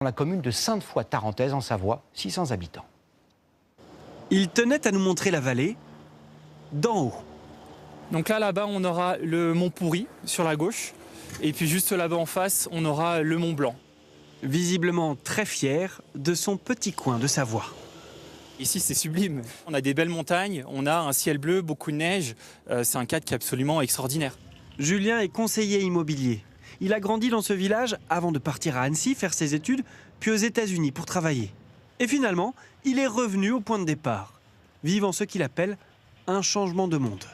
Dans la commune de Sainte-Foy-Tarentaise en Savoie, 600 habitants. Il tenait à nous montrer la vallée d'en haut. Donc là-bas, on aura le mont Pourri sur la gauche. Et puis juste là-bas en face, on aura le mont Blanc. Visiblement très fier de son petit coin de Savoie. Ici, c'est sublime. On a des belles montagnes, on a un ciel bleu, beaucoup de neige. C'est un cadre qui est absolument extraordinaire. Julien est conseiller immobilier. Il a grandi dans ce village avant de partir à Annecy faire ses études, puis aux États-Unis pour travailler. Et finalement, il est revenu au point de départ, vivant ce qu'il appelle un changement de monde.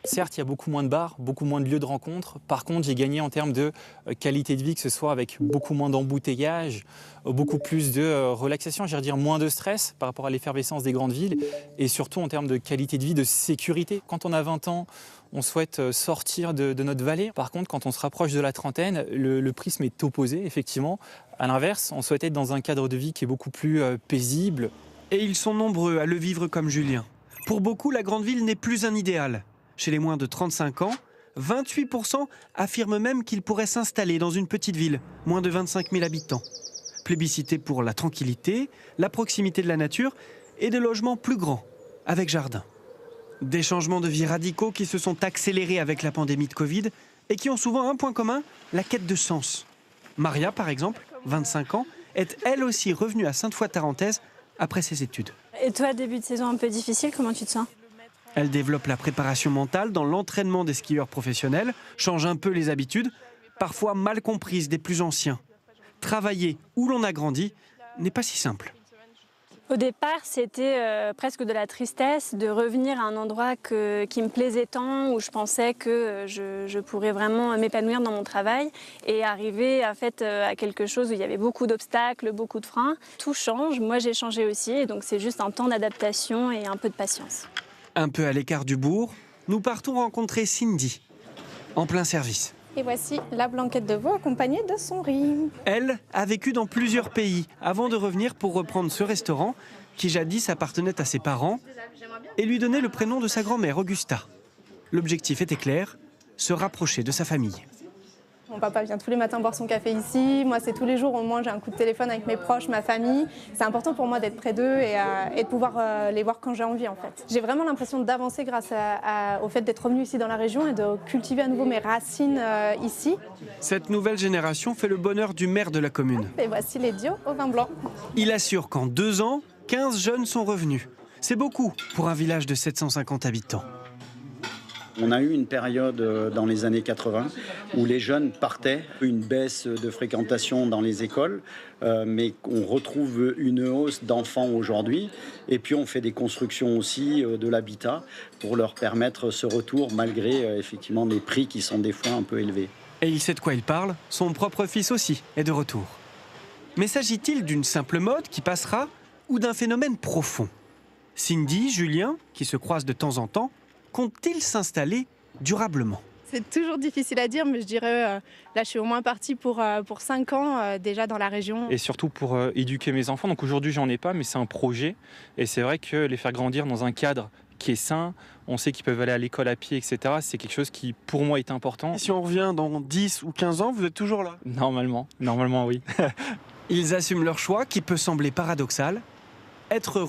Certes, il y a beaucoup moins de bars, beaucoup moins de lieux de rencontre. Par contre, j'ai gagné en termes de qualité de vie, que ce soit avec beaucoup moins d'embouteillages, beaucoup plus de relaxation, j'allais dire moins de stress par rapport à l'effervescence des grandes villes, et surtout en termes de qualité de vie, de sécurité. Quand on a 20 ans, on souhaite sortir de notre vallée. Par contre, quand on se rapproche de la trentaine, le prisme est opposé, effectivement. À l'inverse, on souhaite être dans un cadre de vie qui est beaucoup plus paisible. Et ils sont nombreux à le vivre comme Julien. Pour beaucoup, la grande ville n'est plus un idéal. Chez les moins de 35 ans, 28% affirment même qu'ils pourraient s'installer dans une petite ville, moins de 25 000 habitants. Plébiscité pour la tranquillité, la proximité de la nature et des logements plus grands, avec jardin. Des changements de vie radicaux qui se sont accélérés avec la pandémie de Covid et qui ont souvent un point commun, la quête de sens. Maria, par exemple, 25 ans, est elle aussi revenue à Sainte-Foy-Tarentaise après ses études. Et toi, début de saison un peu difficile, comment tu te sens ? Elle développe la préparation mentale dans l'entraînement des skieurs professionnels, change un peu les habitudes, parfois mal comprises des plus anciens. Travailler où l'on a grandi n'est pas si simple. Au départ, c'était presque de la tristesse de revenir à un endroit qui me plaisait tant, où je pensais que je pourrais vraiment m'épanouir dans mon travail et arriver à quelque chose où il y avait beaucoup d'obstacles, beaucoup de freins. Tout change, moi j'ai changé aussi, et donc c'est juste un temps d'adaptation et un peu de patience. Un peu à l'écart du bourg, nous partons rencontrer Cindy, en plein service. Et voici la blanquette de veau accompagnée de son riz. Elle a vécu dans plusieurs pays avant de revenir pour reprendre ce restaurant qui jadis appartenait à ses parents et lui donner le prénom de sa grand-mère, Augusta. L'objectif était clair, se rapprocher de sa famille. Mon papa vient tous les matins boire son café ici. Moi, c'est tous les jours, au moins, j'ai un coup de téléphone avec mes proches, ma famille. C'est important pour moi d'être près d'eux et de pouvoir les voir quand j'ai envie, en fait. J'ai vraiment l'impression d'avancer grâce au fait d'être revenue ici dans la région et de cultiver à nouveau mes racines ici. Cette nouvelle génération fait le bonheur du maire de la commune. Et voici les Dio au vin blanc. Il assure qu'en 2 ans, 15 jeunes sont revenus. C'est beaucoup pour un village de 750 habitants. On a eu une période dans les années 80 où les jeunes partaient, une baisse de fréquentation dans les écoles, mais on retrouve une hausse d'enfants aujourd'hui. Et puis on fait des constructions aussi de l'habitat pour leur permettre ce retour malgré effectivement des prix qui sont des fois un peu élevés. Et il sait de quoi il parle, son propre fils aussi est de retour. Mais s'agit-il d'une simple mode qui passera ou d'un phénomène profond ? Cindy, Julien, qui se croisent de temps en temps, comptent-ils s'installer durablement ? C'est toujours difficile à dire, mais je dirais, là je suis au moins partie pour 5 ans déjà dans la région. Et surtout pour éduquer mes enfants. Donc aujourd'hui, j'en ai pas, mais c'est un projet. Et c'est vrai que les faire grandir dans un cadre qui est sain, on sait qu'ils peuvent aller à l'école à pied, etc. C'est quelque chose qui, pour moi, est important. Et si on revient dans 10 ou 15 ans, vous êtes toujours là ? Normalement oui. Ils assument leur choix qui peut sembler paradoxal, être heureux.